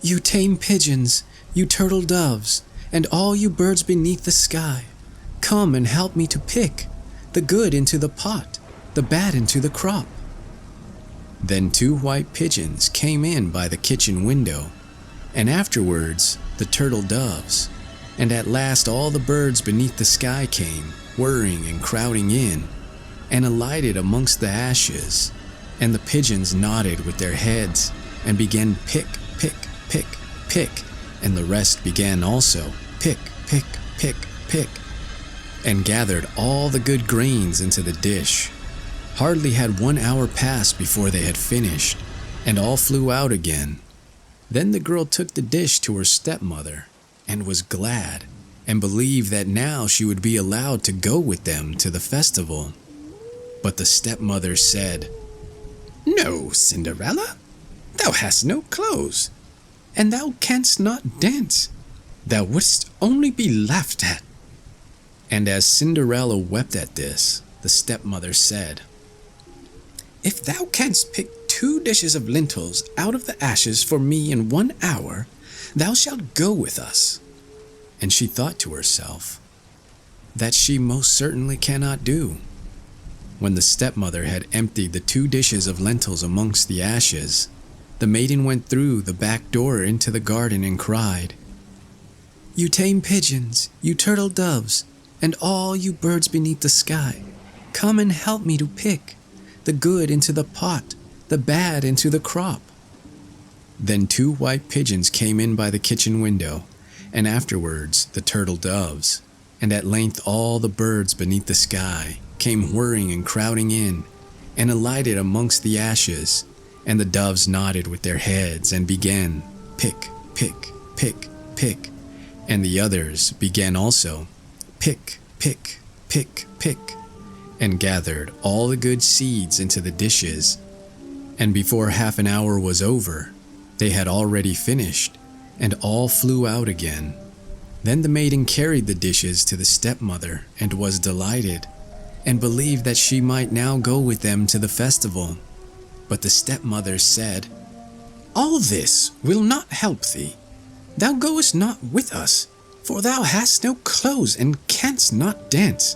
"You tame pigeons, you turtle doves, and all you birds beneath the sky, come and help me to pick the good into the pot, the bad into the crop." Then 2 white pigeons came in by the kitchen window, and afterwards the turtle doves, and at last all the birds beneath the sky came, whirring and crowding in, and alighted amongst the ashes, and the pigeons nodded with their heads and began pick, pick, pick, pick, and the rest began also pick, pick, pick, pick, and gathered all the good grains into the dish. Hardly had 1 hour passed before they had finished, and all flew out again. Then the girl took the dish to her stepmother, and was glad, and believed that now she would be allowed to go with them to the festival. But the stepmother said, "No, Cinderella, thou hast no clothes, and thou canst not dance. Thou wouldst only be laughed at." And as Cinderella wept at this, the stepmother said, "If thou canst pick 2 dishes of lentils out of the ashes for me in 1 hour, thou shalt go with us." And she thought to herself, that she most certainly cannot do. When the stepmother had emptied the 2 dishes of lentils amongst the ashes, the maiden went through the back door into the garden and cried, "You tame pigeons, you turtle doves, and all you birds beneath the sky, come and help me to pick the good into the pot, the bad into the crop." Then 2 white pigeons came in by the kitchen window, and afterwards the turtle doves, and at length all the birds beneath the sky came whirring and crowding in, and alighted amongst the ashes, and the doves nodded with their heads and began pick, pick, pick, pick, and the others began also pick, pick, pick, pick, and gathered all the good seeds into the dishes. And before half an hour was over, they had already finished, and all flew out again. Then the maiden carried the dishes to the stepmother and was delighted, and believed that she might now go with them to the festival. But the stepmother said, "All this will not help thee. Thou goest not with us, for thou hast no clothes and canst not dance.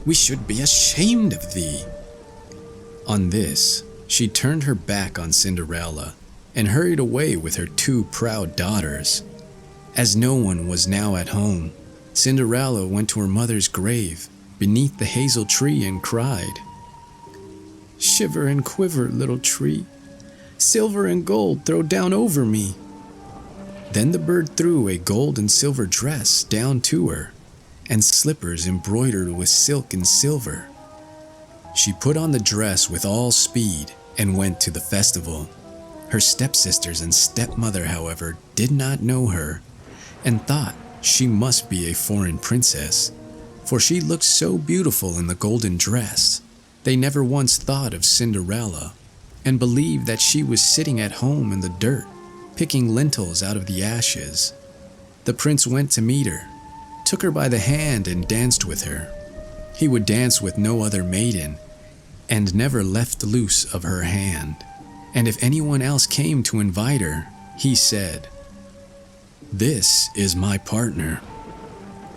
We should be ashamed of thee." On this, she turned her back on Cinderella and hurried away with her 2 proud daughters. As no one was now at home, Cinderella went to her mother's grave beneath the hazel tree and cried, "Shiver and quiver, little tree. Silver and gold throw down over me." Then the bird threw a gold and silver dress down to her, and slippers embroidered with silk and silver. She put on the dress with all speed and went to the festival. Her stepsisters and stepmother, however, did not know her, and thought she must be a foreign princess, for she looked so beautiful in the golden dress. They never once thought of Cinderella, and believed that she was sitting at home in the dirt, picking lentils out of the ashes. The prince went to meet her, took her by the hand and danced with her. He would dance with no other maiden, and never left loose of her hand. And if anyone else came to invite her, he said, "This is my partner."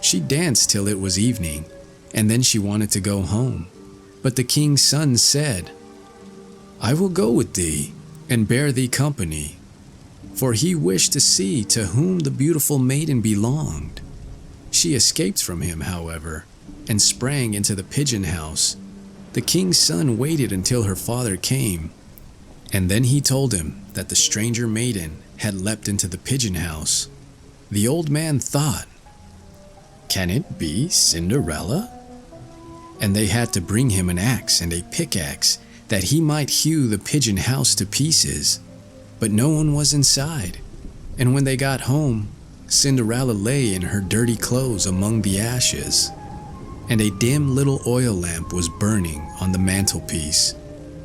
She danced till it was evening, and then she wanted to go home. But the king's son said, "I will go with thee, and bear thee company," for he wished to see to whom the beautiful maiden belonged. She escaped from him, however, and sprang into the pigeon house. The king's son waited until her father came, and then he told him that the stranger maiden had leapt into the pigeon house. The old man thought, "Can it be Cinderella?" And they had to bring him an axe and a pickaxe that he might hew the pigeon house to pieces. But no one was inside, and when they got home, Cinderella lay in her dirty clothes among the ashes, and a dim little oil lamp was burning on the mantelpiece.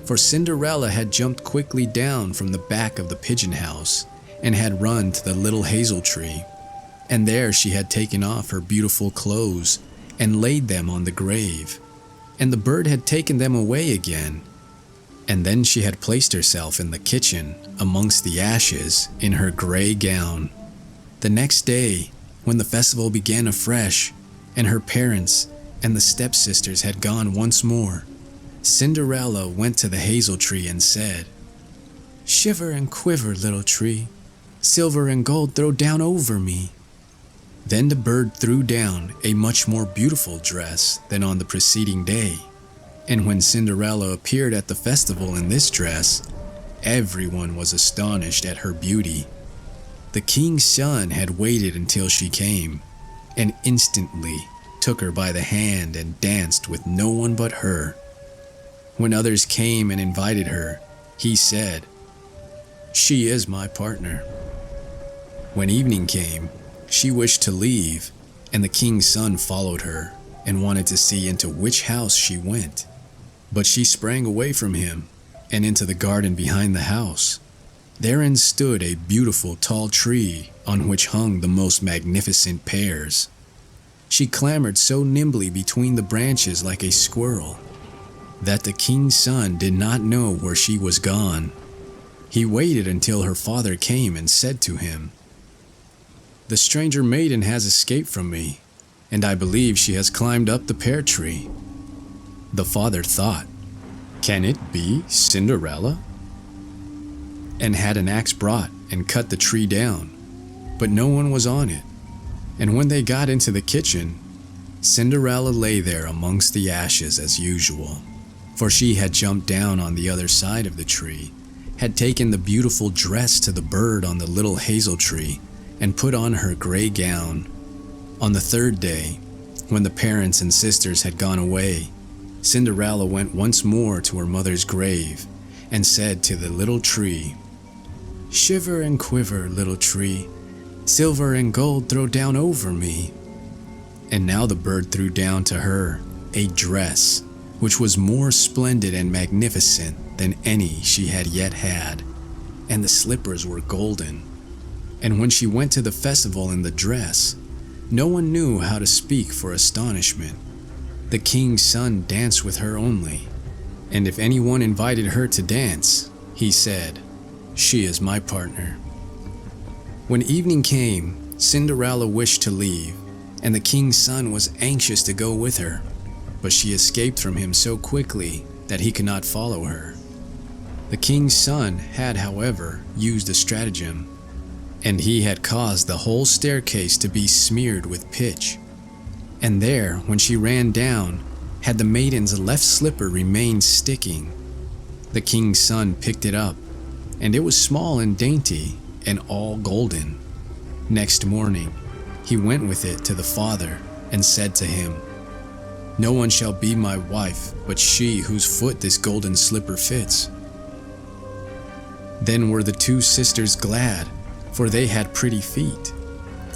For Cinderella had jumped quickly down from the back of the pigeon house and had run to the little hazel tree, and there she had taken off her beautiful clothes and laid them on the grave, and the bird had taken them away again. And then she had placed herself in the kitchen amongst the ashes in her gray gown. The next day, when the festival began afresh, and her parents and the stepsisters had gone once more, Cinderella went to the hazel tree and said, "Shiver and quiver, little tree. Silver and gold throw down over me." Then the bird threw down a much more beautiful dress than on the preceding day, And when Cinderella appeared at the festival in this dress, everyone was astonished at her beauty. The king's son had waited until she came, and instantly took her by the hand and danced with no one but her. When others came and invited her, he said, "She is my partner." When evening came, she wished to leave, and the king's son followed her and wanted to see into which house she went. But she sprang away from him and into the garden behind the house. Therein stood a beautiful tall tree on which hung the most magnificent pears. She clambered so nimbly between the branches like a squirrel that the king's son did not know where she was gone. He waited until her father came and said to him, "The stranger maiden has escaped from me, and I believe she has climbed up the pear tree." The father thought, "Can it be Cinderella?" and had an axe brought and cut the tree down, but no one was on it. And when they got into the kitchen, Cinderella lay there amongst the ashes as usual, for she had jumped down on the other side of the tree, had taken the beautiful dress to the bird on the little hazel tree, and put on her gray gown. On the third day, when the parents and sisters had gone away, Cinderella went once more to her mother's grave and said to the little tree, "Shiver and quiver, little tree, silver and gold throw down over me." And now the bird threw down to her a dress which was more splendid and magnificent than any she had yet had, and the slippers were golden. And when she went to the festival in the dress, no one knew how to speak for astonishment. The king's son danced with her only, and if anyone invited her to dance, he said, "She is my partner." When evening came, Cinderella wished to leave, and the king's son was anxious to go with her, but she escaped from him so quickly that he could not follow her. The king's son had, however, used a stratagem, and he had caused the whole staircase to be smeared with pitch. And there, when she ran down, had the maiden's left slipper remained sticking. The king's son picked it up, and it was small and dainty, and all golden. Next morning, he went with it to the father and said to him, "No one shall be my wife but she whose foot this golden slipper fits." Then were the two sisters glad, for they had pretty feet.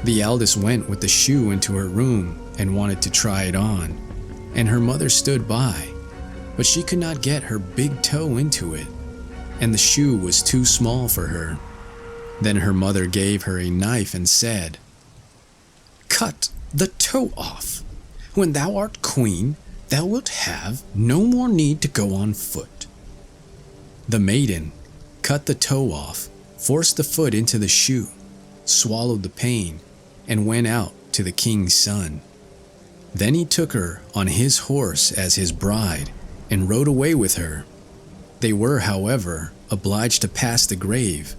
The eldest went with the shoe into her room and wanted to try it on, and her mother stood by, but she could not get her big toe into it, and the shoe was too small for her. Then her mother gave her a knife and said, "Cut the toe off. When thou art queen, thou wilt have no more need to go on foot." The maiden cut the toe off, forced the foot into the shoe, swallowed the pain, and went out to the king's son. Then he took her on his horse as his bride and rode away with her. They were, however, obliged to pass the grave,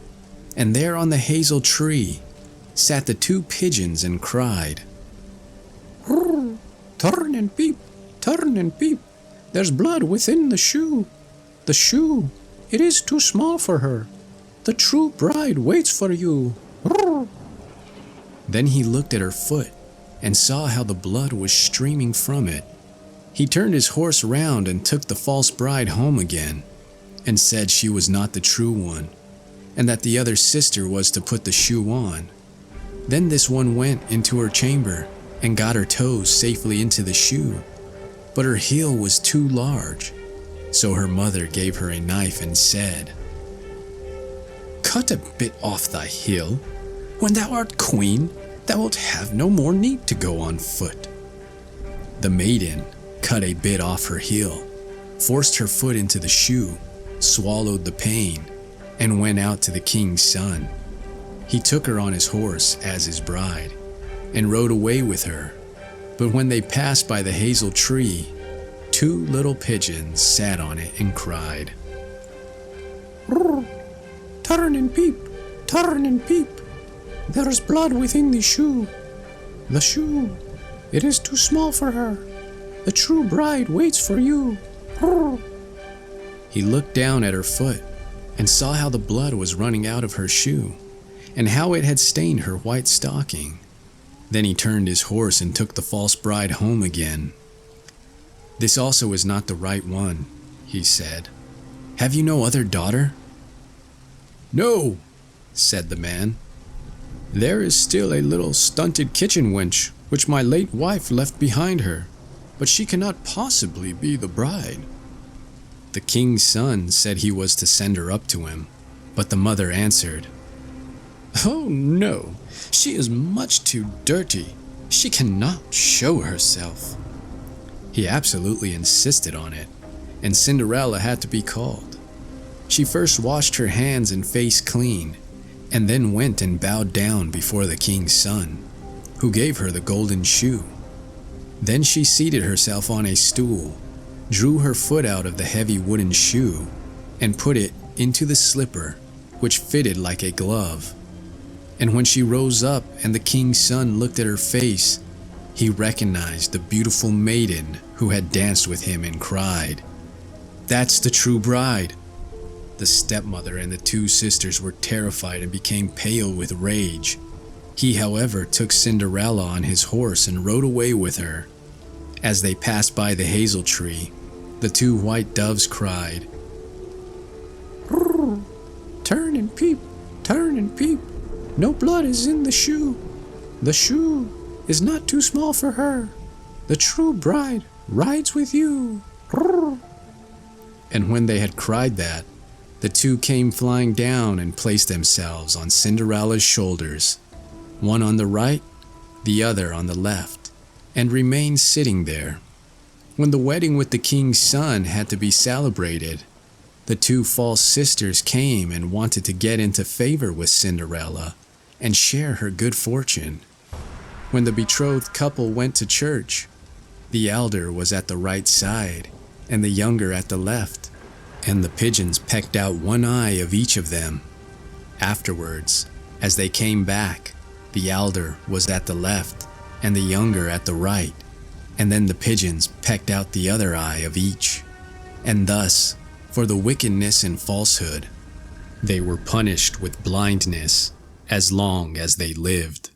and there on the hazel tree sat the two pigeons and cried, "Turn and peep, turn and peep, there's blood within the shoe. The shoe, it is too small for her. The true bride waits for you." Then he looked at her foot and saw how the blood was streaming from it. He turned his horse round and took the false bride home again, and said she was not the true one, and that the other sister was to put the shoe on. Then this one went into her chamber and got her toes safely into the shoe, but her heel was too large. So her mother gave her a knife and said, "Cut a bit off thy heel. When thou art queen, thou wilt have no more need to go on foot." The maiden cut a bit off her heel, forced her foot into the shoe, swallowed the pain, and went out to the king's son. He took her on his horse as his bride, and rode away with her. But when they passed by the hazel tree, two little pigeons sat on it and cried, "Turn and peep, turn and peep, there's blood within the shoe. The shoe, it is too small for her. The true bride waits for you." He looked down at her foot and saw how the blood was running out of her shoe and how it had stained her white stocking. Then he turned his horse and took the false bride home again. "This also is not the right one," he said. "Have you no other daughter?" "No," said the man. "There is still a little stunted kitchen wench which my late wife left behind her, but she cannot possibly be the bride." The king's son said he was to send her up to him, but the mother answered, "Oh no, she is much too dirty. She cannot show herself." He absolutely insisted on it, and Cinderella had to be called. She first washed her hands and face clean, and then went and bowed down before the king's son, who gave her the golden shoe. Then she seated herself on a stool, drew her foot out of the heavy wooden shoe, and put it into the slipper, which fitted like a glove. And when she rose up and the king's son looked at her face, he recognized the beautiful maiden who had danced with him and cried, "That's the true bride." The stepmother and the two sisters were terrified and became pale with rage. He, however, took Cinderella on his horse and rode away with her. As they passed by the hazel tree, the two white doves cried, "Turn and peep, turn and peep. No blood is in the shoe. The shoe is not too small for her. The true bride rides with you." And when they had cried that, the two came flying down and placed themselves on Cinderella's shoulders, one on the right, the other on the left, and remained sitting there. When the wedding with the king's son had to be celebrated, the two false sisters came and wanted to get into favor with Cinderella and share her good fortune. When the betrothed couple went to church, the elder was at the right side and the younger at the left, and the pigeons pecked out one eye of each of them. Afterwards, as they came back, the elder was at the left and the younger at the right, and then the pigeons pecked out the other eye of each. And thus, for the wickedness and falsehood, they were punished with blindness as long as they lived.